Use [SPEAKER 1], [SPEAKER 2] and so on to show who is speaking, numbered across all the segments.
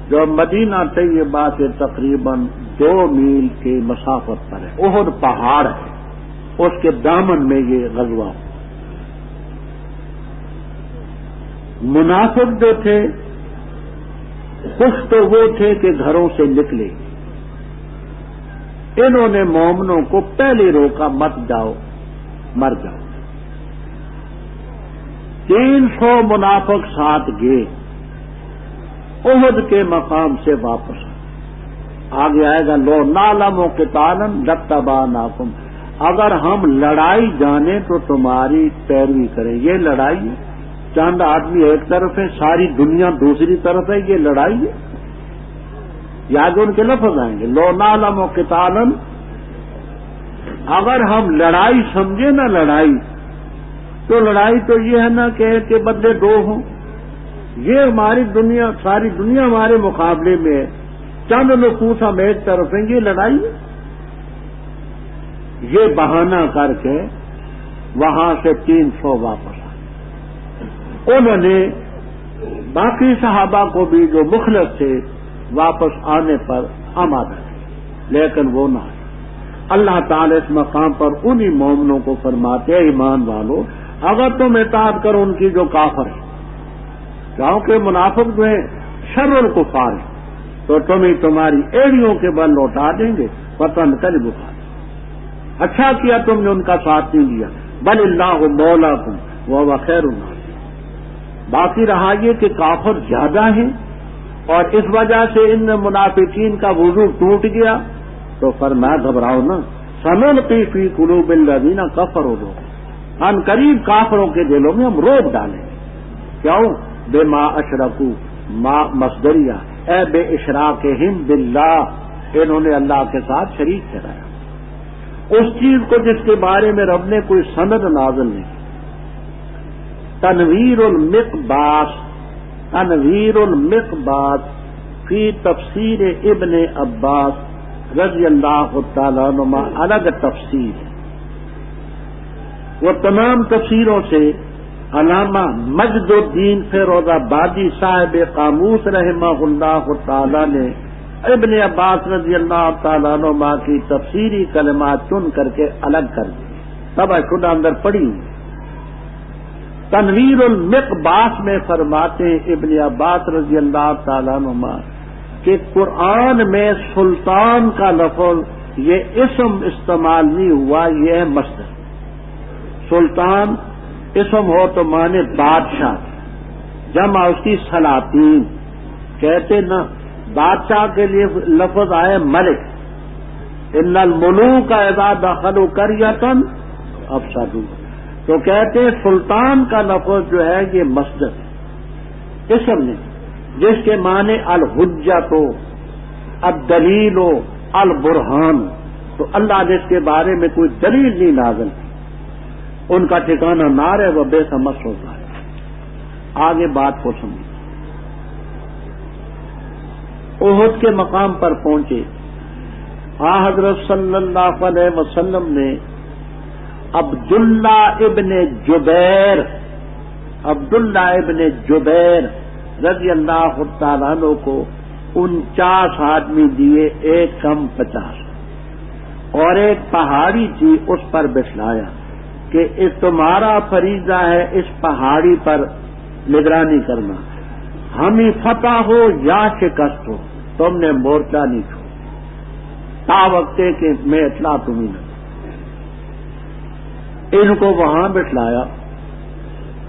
[SPEAKER 1] جو مدینہ طیبہ سے تقریباً 2 میل کی مسافت پر ہے. احد پہاڑ ہے، اس کے دامن میں یہ غزوہ ہو. منافق جو تھے کچھ تو وہ تھے کہ گھروں سے نکلے، انہوں نے مومنوں کو پہلے روکا، مت جاؤ، مر جاؤ. 300 منافق ساتھ گئے، احد کے مقام سے واپس آگے آئے گا. لو نعلم قتالا لاتبعناکم، اگر ہم لڑائی جانیں تو تمہاری پیروی کریں. یہ لڑائی ہے، چند آدمی ایک طرف ہے، ساری دنیا دوسری طرف ہے، یہ لڑائی ہے. یہ آگے ان کے لفظ آئیں گے. لو نعلم قتالا، اگر ہم لڑائی سمجھے نا لڑائی، تو لڑائی تو یہ ہے نا کہ بدلے 2 ہوں. یہ ہماری دنیا، ساری دنیا ہمارے مقابلے میں ہے، چند نفوس ہم ایک طرف ہیں، یہ لڑائی ہے. یہ بہانہ کر کے وہاں سے 300 واپس آئے. انہوں نے باقی صحابہ کو بھی جو مخلص تھے واپس آنے پر آمادہ تھے، لیکن وہ نہ آئے. اللہ تعالی اس مقام پر انہی مومنوں کو فرماتے ہیں ایمان والو، اگر تم اطاعت کرو ان کی جو کافر ہے، کیونکہ منافق جو ہیں شر الکفار ہیں، تو تمہیں تمہاری ایڑیوں کے بل لوٹا دیں گے. وطن کل بخار، اچھا کیا تم نے ان کا ساتھ نہیں دیا. بل اللہ مولاکم وہو خیر الناصرین. باقی رہا یہ کہ کافر زیادہ ہیں اور اس وجہ سے ان منافقین کا وضو ٹوٹ گیا، تو فرمایا گھبراؤ نہ، سنلقی فی قلوب الذین کفروا، ان قریب کافروں کے دلوں میں ہم روب ڈالیں گے. کیوں؟ بما اشرکوا، ما مصدریہ اے بے اشراکہم باللہ، انہوں نے اللہ کے ساتھ شریک ٹھہرایا اس چیز کو جس کے بارے میں رب نے کوئی سند نازل نہیں. تنویر المقباس فی تفسیر ابن عباس رضی اللہ تعالیٰ عنہ الگ تفسیر ہے. وہ تمام تفسیروں سے علامہ مجد الدین فیروز آبادی صاحب قاموس رحمہ اللہ تعالی نے ابن عباس رضی اللہ تعالیٰ عنہ کی تفسیری کلمات چن کر کے الگ کر دی، طبع شدہ اندر پڑی ہوئی. تنویر المقباس میں فرماتے ابن عباس رضی اللہ تعالیٰ عنہ کہ قرآن میں سلطان کا لفظ یہ اسم استعمال نہیں ہوا، یہ ہے مصدر. سلطان اسم ہو تو مانے بادشاہ، جمع اس کی سلاطین. کہتے نا بادشاہ کے لیے لفظ آئے ملک، ان الملوک اذا دخلوا قریۃ افسدوا، تو کہتے ہیں سلطان کا لفظ جو ہے یہ مصدر اسم نہیں، جس کے معنی الحجت و الدلیل و البرہان. تو اللہ نے اس کے بارے میں کوئی دلیل نہیں نازل کی، ان کا ٹھکانہ نار ہے، وہ بے سمجھ ہوتا ہے. آگے بات کو سمجھ. احد کے مقام پر پہنچے، حضرت صلی اللہ علیہ وسلم نے عبداللہ ابن جبیر رضی اللہ تعالیٰ عنہ کو 49 آدمی دیے، ایک کم 50، اور ایک پہاڑی تھی اس پر بٹھلایا کہ تمہارا فریضہ ہے اس پہاڑی پر نگرانی کرنا، ہمیں فتح ہو یا شکست ہو، تم نے مورچہ نہیں چھوڑا تا وقتے کہ میں اطلاع تمہیں نہ. ان کو وہاں بٹھلایا.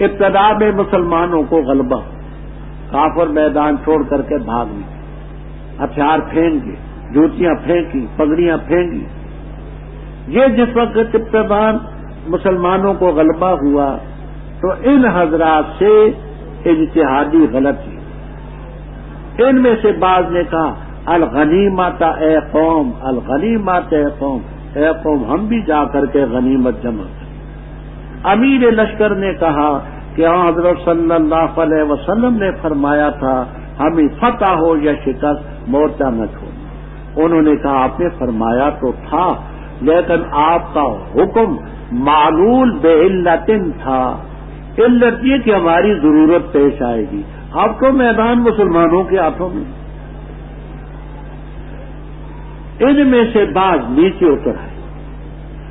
[SPEAKER 1] ابتدا میں مسلمانوں کو غلبہ، کافر میدان چھوڑ کر کے بھاگ نکلے، ہتھیار پھینک گئے، جوتیاں پھینکی، پگڑیاں پھینکی. یہ جس وقت ابتدا مسلمانوں کو غلبہ ہوا تو ان حضرات سے اجتہادی غلطی. ان میں سے بعض نے کہا الغنیمت اے قوم، الغنیمت اے قوم، اے قوم ہم بھی جا کر کے غنیمت جمع کریں. امیر لشکر نے کہا کہ حضرت صلی اللہ علیہ وسلم نے فرمایا تھا ہمیں فتح ہو یا شکست مورچہ نہ چھوڑنا. انہوں نے کہا آپ نے فرمایا تو تھا، لیکن آپ کا حکم معلول بعلت تھا، علت یہ کہ ہماری ضرورت پیش آئے گی. اب تو میدان مسلمانوں کے ہاتھوں میں، ان میں سے بعض نیچے اتر آئے۔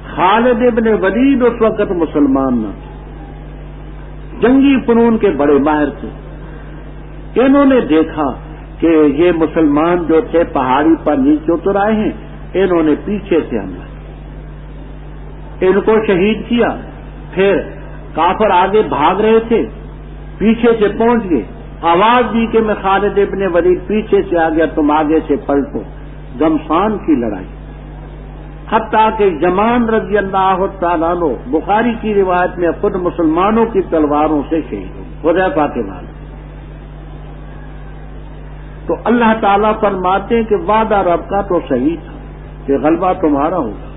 [SPEAKER 1] خالد ابن ولید اس وقت مسلمان نہ تھے، جنگی فنون کے بڑے ماہر تھے۔ انہوں نے دیکھا کہ یہ مسلمان جو تھے پہاڑی پر نیچے اتر آئے ہیں، انہوں نے پیچھے سے حملہ کیا، ان کو شہید کیا۔ پھر کافر آگے بھاگ رہے تھے، پیچھے سے پہنچ گئے، آواز دی کہ میں خالد ابن ولید پیچھے سے آ گیا، تم آگے سے پلٹو۔ گمسان کی لڑائی، حتیٰ کہ جمان رضی اللہ تعالیٰ عنہ بخاری کی روایت میں خود مسلمانوں کی تلواروں سے شہید ہوئے، حذیفہ کے بعد۔ تو اللہ تعالیٰ فرماتے ہیں کہ وعدہ رب کا تو صحیح تھا کہ غلبہ تمہارا ہوگا،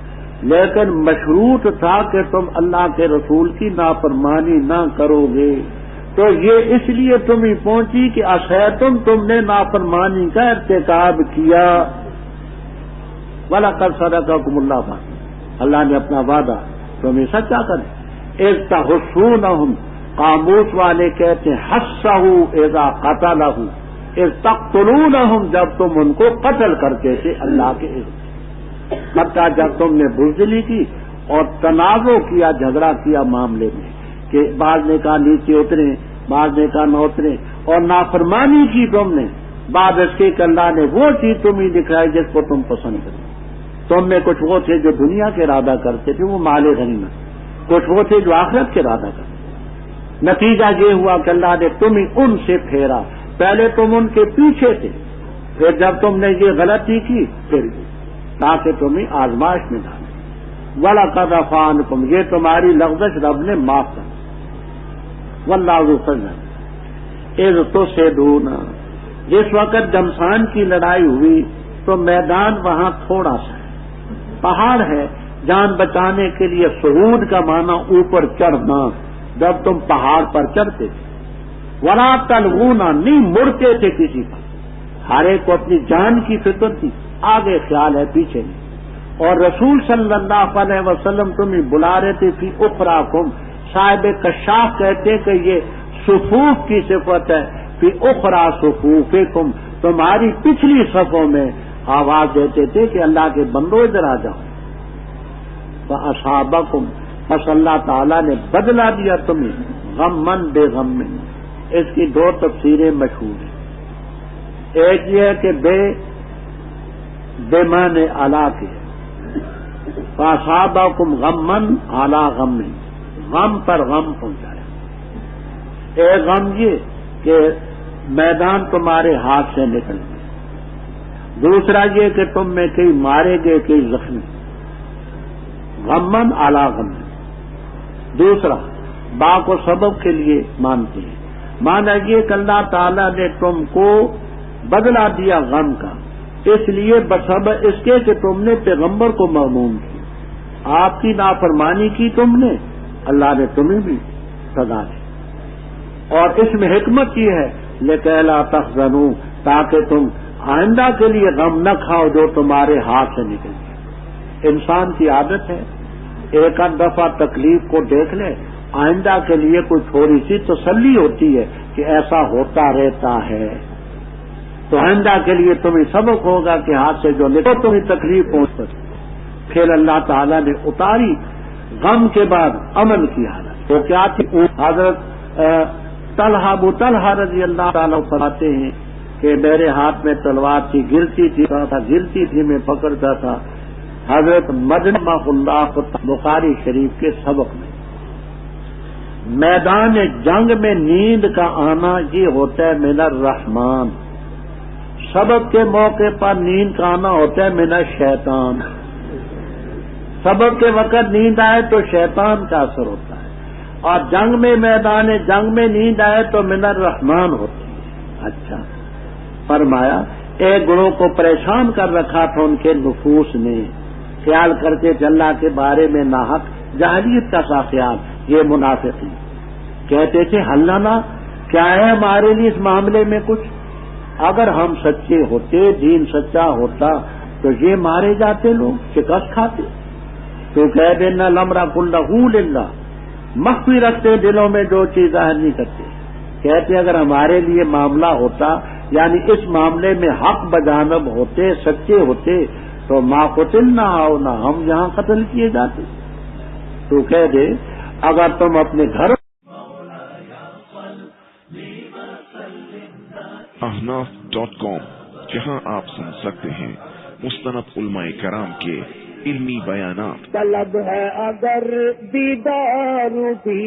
[SPEAKER 1] لیکن مشروط تھا کہ تم اللہ کے رسول کی نافرمانی نہ کرو گے۔ تو یہ اس لیے تمہیں پہنچی کہ عصیتم، تم نے نافرمانی کا ارتکاب کیا۔ وَلَقَدْ صَدَقَكُمُ اللَّهُ، اللہ نے اپنا وعدہ تمہیں سچا کر دیا۔ اِذْ تَحُسُّونَهُمْ، قاموس والے کہتے ہیں حَسَّهُ اِذَا قَتَلَهُ، اِذْ تَقْتُلُونَهُمْ، جب تم ان کو قتل کرتے تھے اللہ کے اذن، حتیٰ جب تم نے بزدلی کی اور تنازع کیا، جھگڑا کیا معاملے میں کہ بعض نے کہا نیچے اتریں، بعض نے کہا نہ اتریں، اور نافرمانی کی تم نے، بعد اس کے کہ اللہ نے وہ چیز تمہیں دکھائی جس کو تم پسند کرتے۔ تم میں کچھ وہ تھے جو دنیا کے ارادہ کرتے تھے، وہ مال غنیمت، کچھ وہ تھے جو آخرت کے ارادہ کرتے۔ نتیجہ یہ ہوا کہ اللہ نے تمہیں ان سے پھیرا، پہلے تم ان کے پیچھے تھے، پھر جب تم نے یہ غلطی کی پھر تاکہ تمہیں آزمائش میں ڈالے۔ وَلَقَدْ عَفَا عَنْكُمْ، یہ تمہاری لغزش رب نے معاف کر دی۔ وَاللَّهُ ذُو فضل اِذْ تُفْسِدُونَ، جس وقت گمسان کی لڑائی ہوئی تو میدان وہاں تھوڑا سا ہے، پہاڑ ہے، جان بچانے کے لیے صعود کا معنی اوپر چڑھنا، جب تم پہاڑ پر چڑھتے تھے، وَلَا تَلْوُونَ، نہیں مڑتے تھے کسی پر، ہر ایک کو اپنی جان کی فکر تھی، آگے خیال ہے پیچھے نہیں۔ اور رسول صلی اللہ علیہ وسلم تمہیں بلا رہے تھے فی اخراکم، صاحب کشاف کہتے کہ یہ صفوف کی صفت ہے، فی اخرا صفوفکم، تمہاری پچھلی صفوں میں آواز دیتے تھے کہ اللہ کے بندو ادھر آ جاؤ۔ فَأَصَابَكُمْ، بس اللہ تعالیٰ نے بدلا دیا تمہیں غمّن بے غم میں۔ اس کی دو تفسیریں مشہور ہیں، ایک یہ ہے کہ بے معنی علا کے، فَأَصَابَكُمْ غَمًّا عَلَىٰ غَمٍّ، غم پر غم پہنچایا۔ ایک غم یہ کہ میدان تمہارے ہاتھ سے نکل گئے، دوسرا یہ کہ تم میں کئی مارے گئے کئی زخمی، غمن علی غم۔ دوسرا با کو سبب کے لیے مانتے ہیں، مانا یہ کہ اللہ تعالیٰ نے تم کو بدلا دیا غم کا، اس لیے بسبب اس کے کہ تم نے پیغمبر کو مغموم کیا، آپ کی نافرمانی کی تم نے، اللہ نے تمہیں بھی سزا دی۔ اور اس میں حکمت یہ ہے لِكَيْ لَا تَحْزَنُوا، تاکہ تم آئندہ کے لیے غم نہ کھاؤ جو تمہارے ہاتھ سے نکل گئے۔ انسان کی عادت ہے ایک آدھ دفعہ تکلیف کو دیکھ لے، آئندہ کے لیے کوئی تھوڑی سی تسلی ہوتی ہے کہ ایسا ہوتا رہتا ہے، تو آئندہ کے لیے تمہیں سبق ہوگا کہ ہاتھ سے جو نکل تمہیں تکلیف پہنچ سکتی۔ پھر اللہ تعالیٰ نے اتاری غم کے بعد امن کی حالت، وہ کیا تھی؟ حضرت طلحہ ابو طلحہ رضی اللہ تعالیٰ فرماتے ہیں کہ میرے ہاتھ میں تلوار تھی، گرتی تھی میں پکڑتا تھا۔ حضرت مدنی اللہ بخاری شریف کے سبق میں میدان جنگ میں نیند کا آنا یہ ہوتا ہے من الرحمان، سبق کے موقع پر نیند کا آنا ہوتا ہے من الشیطان، سبق کے وقت نیند آئے تو شیطان کا اثر ہوتا ہے، اور جنگ میں میدان جنگ میں نیند آئے تو من الرحمان ہوتی ہے۔ اچھا فرمایا ایک گروہ کو پریشان کر رکھا تھا ان کے نفوس نے، خیال کرتے تھے اللہ کے بارے میں ناحق جاہلیت کا سا خیال، یہ منافقی کہتے تھے حل لنا، کیا ہے ہمارے لیے اس معاملے میں کچھ؟ اگر ہم سچے ہوتے، دین سچا ہوتا تو یہ مارے جاتے، لوگ شکست کھاتے۔ تو کہہ دینا الامر کلہ للہ، مخفی رکھتے دلوں میں جو چیز ظاہر نہیں کرتے، کہتے اگر ہمارے لیے معاملہ ہوتا، یعنی اس معاملے میں حق بجانب ہوتے، سچے ہوتے، تو ما قتلنا ہو نہ ہم یہاں قتل کیے جاتے. تو کہہ دے اگر تم اپنے گھر
[SPEAKER 2] ahnaf.com جہاں آپ سن سکتے ہیں مستند علماء کرام کے علمی بیانات.
[SPEAKER 3] طلب ہے اگر دیدار بھی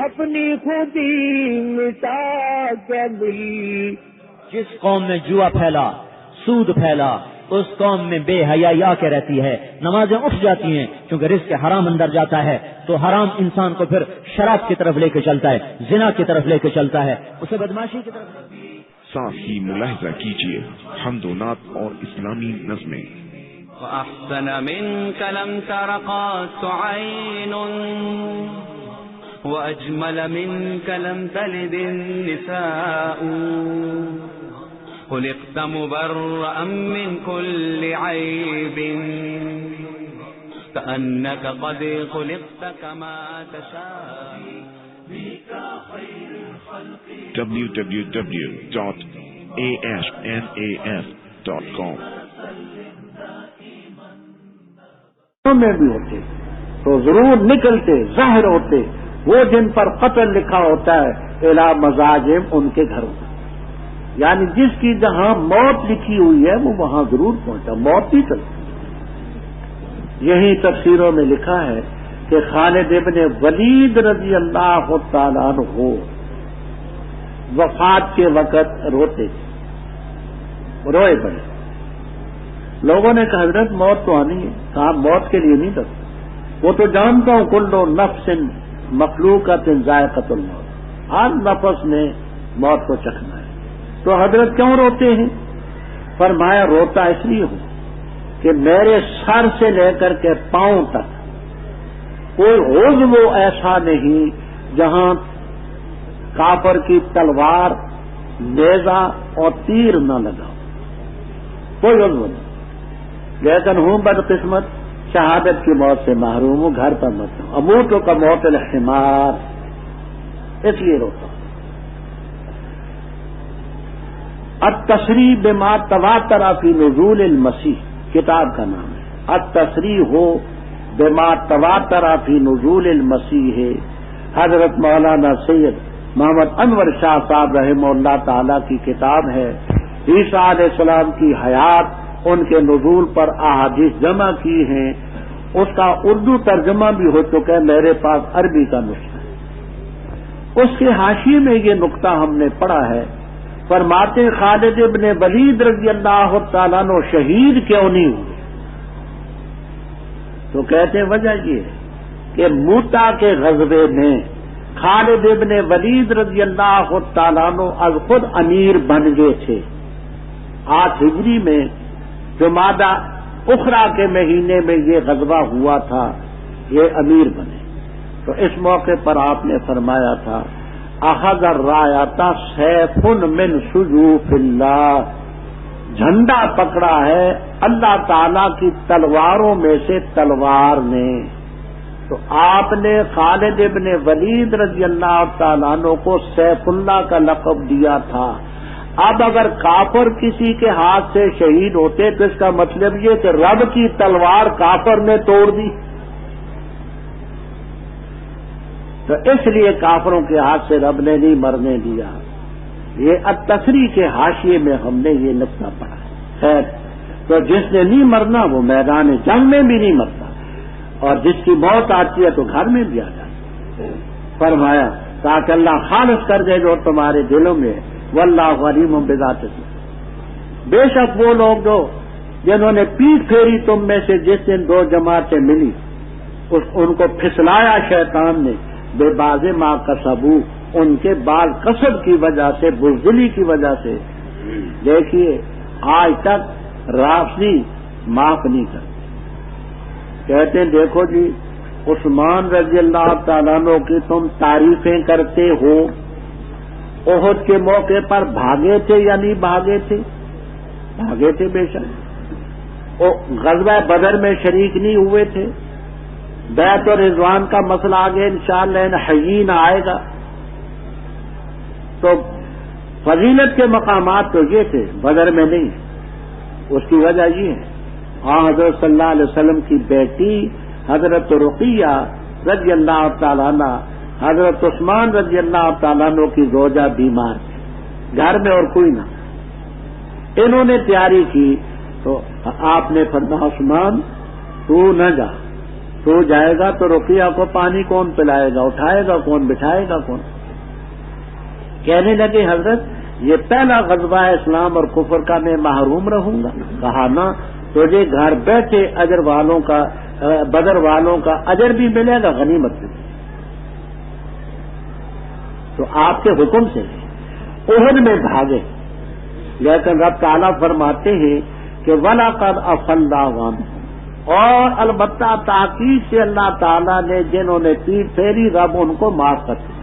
[SPEAKER 3] اپنی خودی مٹا کے ملی.
[SPEAKER 4] جس قوم میں جوا پھیلا، سود پھیلا، اس قوم میں بے حیائی آ کے رہتی ہے. نمازیں اٹھ جاتی ہیں کیونکہ رزق حرام اندر جاتا ہے، تو حرام انسان کو پھر شراب کی طرف لے کے چلتا ہے، زنا کی طرف لے کے چلتا ہے، اسے بدماشی کی طرف.
[SPEAKER 2] ساتھ ہی ملاحظہ کیجیے حمد و نعت اور اسلامی نظمیں.
[SPEAKER 5] وأحسن منك لم تر قط عين وأجمل منك لم تلد النساء خلقت مبرأ من كل عيب كأنك قد خلقت كما تشاء
[SPEAKER 2] www.ahnaf.com
[SPEAKER 1] میں بھی ہوتے تو ضرور نکلتے ظاہر ہوتے وہ جن پر قتل لکھا ہوتا ہے الا مزاجم ان کے گھروں. یعنی جس کی جہاں موت لکھی ہوئی ہے وہ وہاں ضرور پہنچا، موت نہیں چلتی. یہی تفسیروں میں لکھا ہے کہ خالد ابن ولید رضی اللہ تعالیٰ عنہ وفات کے وقت روتے تھے، روئے پڑے. لوگوں نے کہا حضرت موت تو آنی ہے. کہا موت کے لیے نہیں ڈرتا، وہ تو جانتا ہوں کلو نفس مخلوقۃ ذائقۃ الموت، ہر نفس نے موت کو چکھنا ہے. تو حضرت کیوں روتے ہیں؟ فرمایا روتا اس لیے ہوں کہ میرے سر سے لے کر کے پاؤں تک کوئی عضو ایسا نہیں جہاں کافر کی تلوار، نیزہ اور تیر نہ لگا، کوئی عضو نہیں. لیکن ہوں بدقسمت شہادت کی موت سے محروم ہوں، گھر پر مت ہوں. اموتوں کا موت الحمار، اس لیے روتا ہوں. التصریح بما تواتر فی نزول المسیح کتاب کا نام ہے. التصریح ہو بما تواتر فی نزول المسیح ہے. حضرت مولانا سید محمد انور شاہ صاحب رحمہ اللہ تعالی کی کتاب ہے. عیسیٰ علیہ السلام کی حیات، ان کے نزول پر احادیث جمع کی ہیں. اس کا اردو ترجمہ بھی ہو چکا ہے، میرے پاس عربی کا نسخہ ہے. اس کے حاشیے میں یہ نقطہ ہم نے پڑھا ہے. فرماتے خالد ابن ولید رضی اللہ تعالیٰ عنہ شہید کیوں نہیں ہوئے؟ تو کہتے ہیں وجہ یہ ہے کہ موتا کے غزوے میں خالد ابن ولید رضی اللہ تعالیٰ عنہ از خود امیر بن گئے تھے. 8 ہجری میں جمادہ اخرا کے مہینے میں یہ غزوہ ہوا تھا، یہ امیر بنے. تو اس موقع پر آپ نے فرمایا تھا اخذ الرایۃ سیف من سیوف اللہ، جھنڈا پکڑا ہے اللہ تعالی کی تلواروں میں سے تلوار نے. تو آپ نے خالد ابن ولید رضی اللہ تعالیٰ عنہ کو سیف اللہ کا لقب دیا تھا. اب اگر کافر کسی کے ہاتھ سے شہید ہوتے تو اس کا مطلب یہ کہ رب کی تلوار کافر نے توڑ دی. تو اس لیے کافروں کے ہاتھ سے رب نے نہیں مرنے دیا. یہ التصریح کے حاشیے میں ہم نے یہ نقطہ پڑھا ہے. خیر، تو جس نے نہیں مرنا وہ میدان جنگ میں بھی نہیں مرتا، اور جس کی موت آتی ہے تو گھر میں بھی آ جاتی. فرمایا تاکہ اللہ خالص کر دے جو تمہارے دلوں میں. واللہ علیم بذات الصدور. بے شک وہ لوگ جو جنہوں نے پیٹ پھیری تم میں سے جس دن 2 جماعتیں ملی، ان کو پھسلایا شیطان نے بے باز ما کسبو، ان کے بعض کسب کی وجہ سے، بزدلی کی وجہ سے. دیکھیے آج تک رافضی معاف نہیں کرتے. کہتے ہیں دیکھو جی عثمان رضی اللہ تعالیٰ عنہ کی تم تعریفیں کرتے ہو، احد کے موقع پر بھاگے تھے یا نہیں بھاگے تھے؟ بھاگے تھے بے شک. غزوہ بدر میں شریک نہیں ہوئے تھے. بیعت و رضوان کا مسئلہ آگے انشاءاللہ حیین آئے گا. تو فضیلت کے مقامات تو یہ تھے، بدر میں نہیں. اس کی وجہ یہ ہے حضرت صلی اللہ علیہ وسلم کی بیٹی حضرت رقیہ رضی اللہ تعالیٰ عنہ، حضرت عثمان رضی اللہ تعالیٰ عنہ کی زوجہ بیمار تھی، گھر میں اور کوئی نہ، انہوں نے تیاری کی تو آپ نے فرمایا عثمان تو نہ جا، تو جائے گا تو رقیہ کو پانی کون پلائے گا، اٹھائے گا کون، بٹھائے گا کون؟ کہنے لگے حضرت یہ پہلا غزوہ اسلام اور کفر کا میں محروم رہوں گا؟ کہا نہ، تجھے گھر بیٹھے اجر والوں کا، بدر والوں کا اجر بھی ملے گا، غنیمت بھی۔ تو آپ کے حکم سے احد میں بھاگے، لیکن رب تعالیٰ فرماتے ہیں کہ وَلَقَدْ عَفَا اللَّهُ عَنْهُمْ، اور البتہ تاکید سے اللہ تعالیٰ نے جنہوں نے پیٹ پھیری رب ان کو معاف کر دیا۔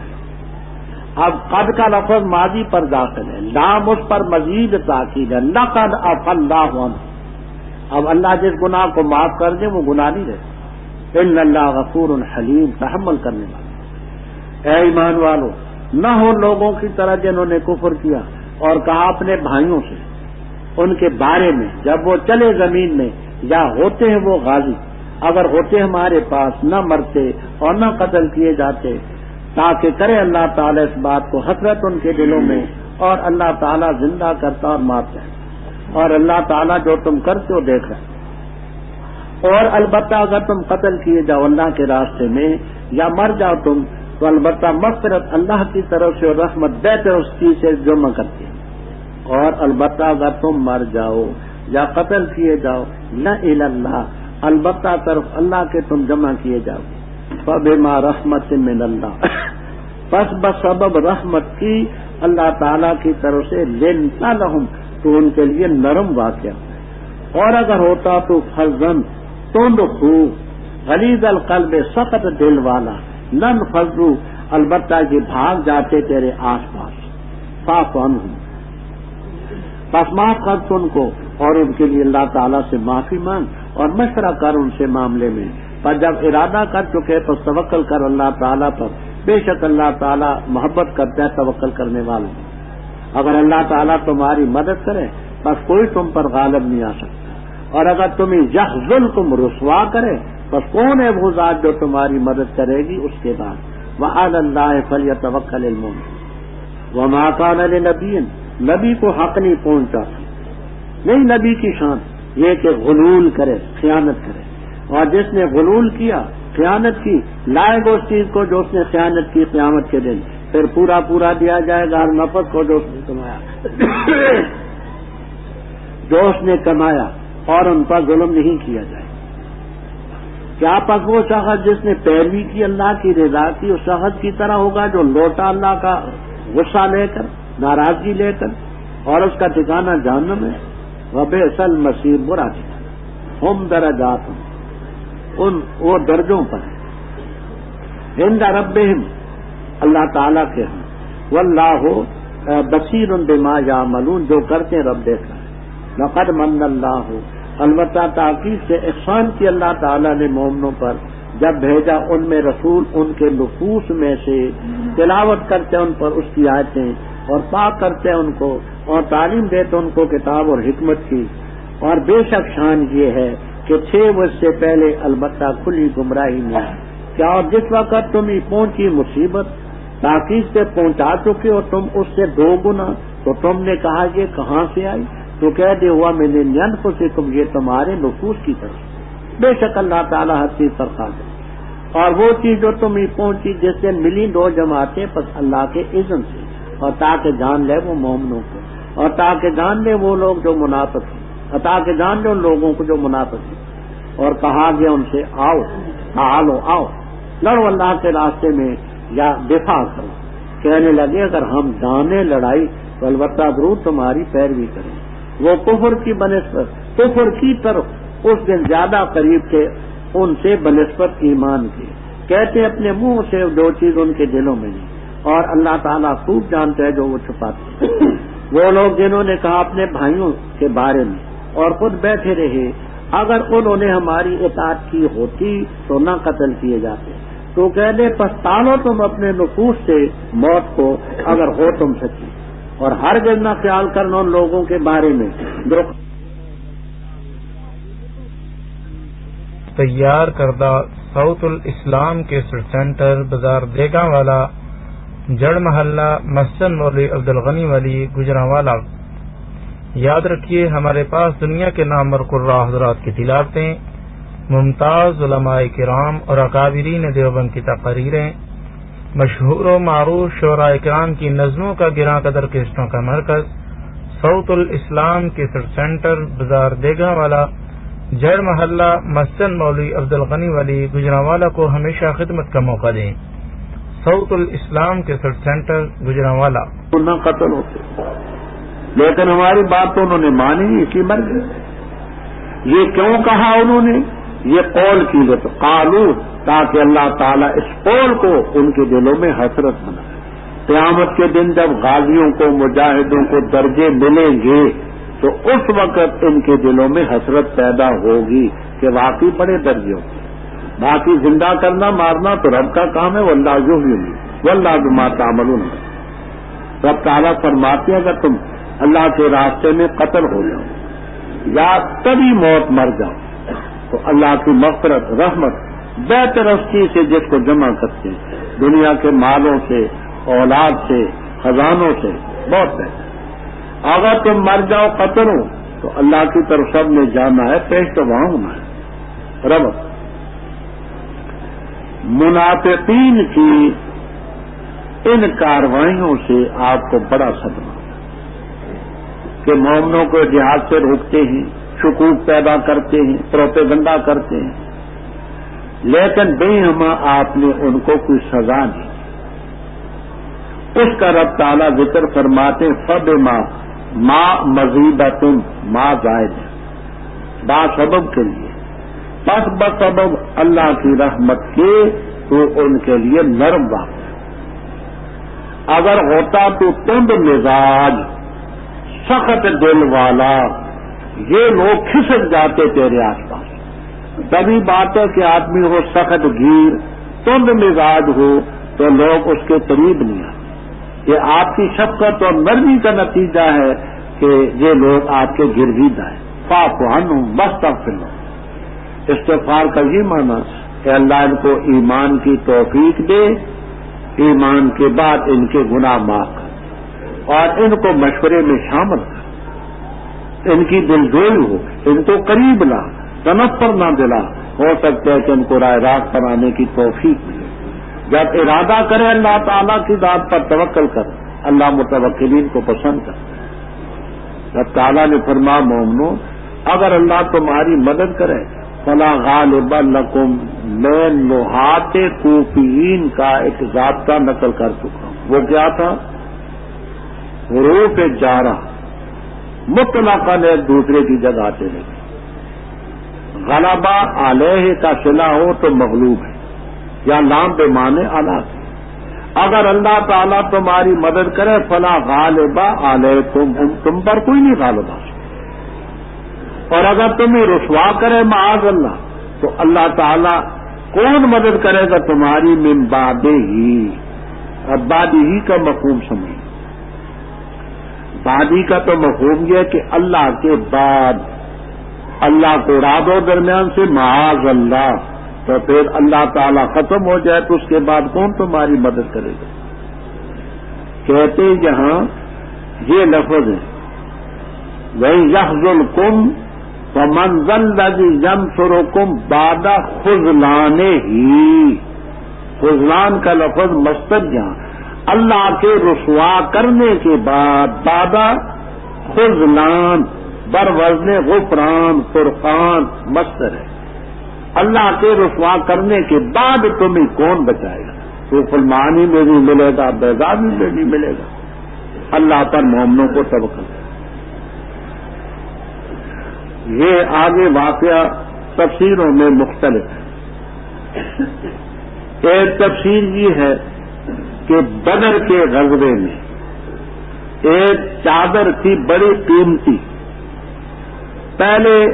[SPEAKER 1] اب قد کا لفظ ماضی پر داخل ہے، لام اس پر مزید تاکید ہے، لقد عفا اللہ عنہ، اب اللہ جس گناہ کو معاف کر دے وہ گناہ نہیں رہے، ان اللہ غفور حلیم، تحمل کرنے والا۔ اے ایمان والو، نہ ہو لوگوں کی طرح جنہوں نے کفر کیا اور کہا اپنے بھائیوں سے ان کے بارے میں جب وہ چلے زمین میں، یا ہوتے ہیں وہ غازی، اگر ہوتے ہمارے پاس نہ مرتے اور نہ قتل کیے جاتے، تاکہ کرے اللہ تعالیٰ اس بات کو حسرت ان کے دلوں میں، اور اللہ تعالیٰ زندہ کرتا اور مارتا ہے، اور اللہ تعالیٰ جو تم کرتے ہو دیکھ رہا ہے۔ اور البتہ اگر تم قتل کیے جاؤ اللہ کے راستے میں یا مر جاؤ تم، تو البتہ مغفرت اللہ کی طرف سے اور رحمت بہتر اس چیز سے جمع کرتی ہے، اور البتہ اگر تم مر جاؤ یا قتل کیے جاؤ، نہ الی اللہ، البتہ طرف اللہ کے تم جمع کیے جاؤ، فبما رحمت من اللہ، پس بسبب رحمت کی اللہ تعالیٰ کی طرف سے، لنت لہم، تو ان کے لیے نرم واقعہ، اور اگر ہوتا تو فظن تند خو غلیظ القلب، سخت دل والا، لن فضو، البتہ یہ بھاگ جاتے تیرے آس پاس، فاعف عنہم، پس معاف کر ان کو، اور ان کے لیے اللہ تعالیٰ سے معافی مانگ اور مشورہ کر ان سے معاملے میں، پر جب ارادہ کر چکے تو توکل کر اللہ تعالیٰ پر، بے شک اللہ تعالیٰ محبت کرتا ہے توکل کرنے والوں۔ اگر اللہ تعالیٰ تمہاری مدد کرے بس کوئی تم پر غالب نہیں آ سکتا، اور اگر تمہیں یخذل تم رسوا کرے بس کون ہے وہ ذات جو تمہاری مدد کرے گی اس کے بعد۔ وعلی اللہ فلیتوکل المؤمنون۔ وما کان لنبی، نبی کو حق نہیں پہنچا، نہیں نبی کی شان یہ کہ غلول کرے، خیانت کرے، اور جس نے غلول کیا، خیانت کی، لائے گا اس چیز کو جو اس نے خیانت کی قیامت کے دن، پھر پورا پورا دیا جائے گا ہر نفس کو جو اس نے کمایا جو اس نے کمایا، اور ان پر ظلم نہیں کیا جائے۔ کیا پس وہ شخص جس نے پیروی کی اللہ کی رضا کی اس شخص کی طرح ہوگا جو لوٹا اللہ کا غصہ لے کر، ناراضگی لے کر، اور اس کا ٹھکانہ جہنم ہے، وبئس المصیر، برا ٹھکانہ۔ ہم درجات، وہ درجوں پر ہیں، عند ربہم، اللہ تعالیٰ کے ہم، واللہ بصیر بما یعملون، جو کرتے ہیں رب دیکھ رہا ہے۔ لقد من اللہ، البتہ تاکید سے احسان کی اللہ تعالیٰ نے مومنوں پر جب بھیجا ان میں رسول ان کے نفوس میں سے، تلاوت کرتے ان پر اس کی آیتیں اور پاک کرتے ان کو اور تعلیم دیتے ان کو کتاب اور حکمت کی، اور بے شک شان یہ ہے کہ تھے وہ اس سے پہلے البتہ کھلی گمراہی میں، کیا اور جس وقت تمہیں پہنچی مصیبت تاکید سے پہنچا چکے اور تم اس سے 2 گنا، تو تم نے کہا یہ کہاں سے آئی، تو کہہ دے ہوا من انفسکم، یہ تمہارے نفوس کی طرف، بے شک اللہ تعالیٰ ہر چیز پر قادر۔ اور وہ چیز جو تمہیں پہنچی جس سے ملی 2 جماعتیں پس اللہ کے اذن سے، اور تاکہ جان لے وہ مومنوں کو، اور تاکہ جان لے وہ لوگ جو منافق ہیں، اور تاکہ جان لے ان لوگوں کو جو منافق ہیں۔ اور کہا گیا ان سے آؤ، تعالو، آؤ لڑو اللہ کے راستے میں یا دفاع کرو۔ کہنے لگے اگر ہم جانے لڑائی تو البتہ ضرور تمہاری پیروی کریں۔ وہ کفر کی بنسبت، کفر کی طرف اس دن زیادہ قریب تھے ان سے بنسبت ایمان کے، کہتے اپنے منہ سے جو چیز ان کے دلوں میں نہیں، اور اللہ تعالیٰ خوب جانتا ہے جو وہ چھپاتے ہیں۔ وہ لوگ جنہوں نے کہا اپنے بھائیوں کے بارے میں اور خود بیٹھے رہے، اگر انہوں نے ہماری اطاعت کی ہوتی تو نہ قتل کیے جاتے، تو کہہ دے پچھتالو تم اپنے نفوس سے موت کو اگر ہو تم سچی، اور ہرگز نہ خیال کرنا ان لوگوں کے بارے میں
[SPEAKER 6] تیار کردہ صوت الاسلام کیسٹ سینٹر بازار دیگاں والا جڑ محلہ مسجد مولوی عبدالغنی والی گجرانوالا۔ یاد رکھیے ہمارے پاس دنیا کے نامور قراء حضرات کی تلاوتیں، ممتاز علماء کرام اور اکابرین دیوبند کی تقریریں، مشہور و معروف شعراء کرام کی نظموں کا گراں قدر کیسٹوں کا مرکز صوت الاسلام کیسٹ سینٹر بازار دیگاں والا جڑ محلہ مسجد مولوی عبدالغنی والی گجرانوالا کو ہمیشہ خدمت کا موقع دیں۔ صوت الاسلام کیسٹ سینٹر گجرانوالا۔
[SPEAKER 1] نہ قتل ہوتے، لیکن ہماری بات تو انہوں نے مانی، اس لیے مر گئے۔ یہ کیوں کہا انہوں نے؟ یہ قول کی لیے تو قالو، تاکہ اللہ تعالیٰ اس قول کو ان کے دلوں میں حسرت بنائے۔ قیامت کے دن جب غازیوں کو، مجاہدوں کو درجے ملیں گے تو اس وقت ان کے دلوں میں حسرت پیدا ہوگی کہ واقعی بڑے درجے ہوں۔ باقی زندہ کرنا مارنا تو رب کا کام ہے، واللہ یحیی واللہ بما تعملون۔ رب تعالیٰ فرماتے ہیں اگر تم اللہ کے راستے میں قتل ہو جاؤ یا تبھی موت مر جاؤ تو اللہ کی مغفرت، رحمت، بہتر رسکی سے جس کو جمع کرتے ہیں دنیا کے مالوں سے، اولاد سے، خزانوں سے، بہت بہتر۔ اگر تم مر جاؤ قتل ہو تو اللہ کی طرف سب نے جانا ہے، پیش تو وہاں ہونا ہے۔ رب منافقین کی ان کاروائیوں سے آپ کو بڑا صدمہ کہ مومنوں کو جہاد سے روکتے ہیں، شکوک پیدا کرتے ہیں، پروپیگنڈا کرتے ہیں، لیکن بے ہما آپ نے ان کو کوئی سزا نہیں۔ اس کا رب تعالیٰ ذکر فرماتے فبما ما مزیدتن ما زائد، با سبب کے لیے، بس بسبب اللہ کی رحمت کے تو ان کے لیے نرم واقع۔ اگر ہوتا تو تند مزاج، سخت دل والا، یہ لوگ کھسک جاتے تیرے آس پاس۔ تبھی بات ہے کہ آدمی ہو سخت گیر، تند مزاج ہو تو لوگ اس کے قریب نہیں آتے۔ یہ آپ کی شفقت اور نرمی کا نتیجہ ہے کہ یہ لوگ آپ کے گرویدہ ہیں۔ فاعف عنہم واستغفر لہم۔ استغفار کا یہ معنی کہ اللہ ان کو ایمان کی توفیق دے، ایمان کے بعد ان کے گناہ معاف کر اور ان کو مشورے میں شامل کر، ان کی دلجوئی ہو، ان کو قریب لا، تنفر نہ دلا۔ ہو سکتا ہے کہ ان کو راہ راست پر آنے کی توفیق ملے۔ جب ارادہ کرے اللہ تعالیٰ کی ذات پر توکل کر، اللہ متوکلین کو پسند کر۔ جب تعالیٰ نے فرمایا مومنو اگر اللہ تمہاری مدد کرے فلا غالب لکم، میں نحات کوفیین کا ایک ضابطہ نقل کر چکا ہوں۔ وہ کیا تھا؟ حروف جارہ مطلقاً ایک دوسرے کی جگہ آتے رہتے۔ غلبہ علیہ کا صلہ ہو تو مغلوب ہے، یا لام بے معنی علی۔ اگر اللہ تعالیٰ تمہاری مدد کرے فلا غالبہ علیکم، تم پر کوئی نہیں غالب آ سکتا۔ اور اگر تمہیں رسوا کرے معاذ اللہ تو اللہ تعالیٰ کون مدد کرے گا تمہاری؟ من بعد ہی۔ اب بعد ہی کا مفہوم سمجھیں۔ بعد ہی کا تو مفہوم یہ ہے کہ اللہ کے بعد، اللہ کو اڑا دو درمیان سے، معاذ اللہ، تو پھر اللہ تعالیٰ ختم ہو جائے تو اس کے بعد کون تمہاری مدد کرے گا؟ کہتے یہاں یہ لفظ ہے وَإِن يَخْذُلْكُمْ فَمَنْ ذَا الَّذِي يَنْصُرُكُمْ بَعْدَ خُذْلَانِهِ۔ خذلان کا لفظ مصدر جہاں اللہ کے رسوا کرنے کے بعد، بعد خذلان بر وزن غفران، فرقان مصدر ہے۔ اللہ کے رسوا کرنے کے بعد تمہیں کون بچائے گا؟ تو فلمانی میں بھی ملے گا، بیداری میں بھی ملے گا۔ اللہ پر مومنوں کو توکل۔ یہ آگے واقعہ تفسیروں میں مختلف ہے۔ ایک تفسیر یہ ہے کہ بدر کے غزوے میں ایک چادر تھی بڑی قیمتی، پہلے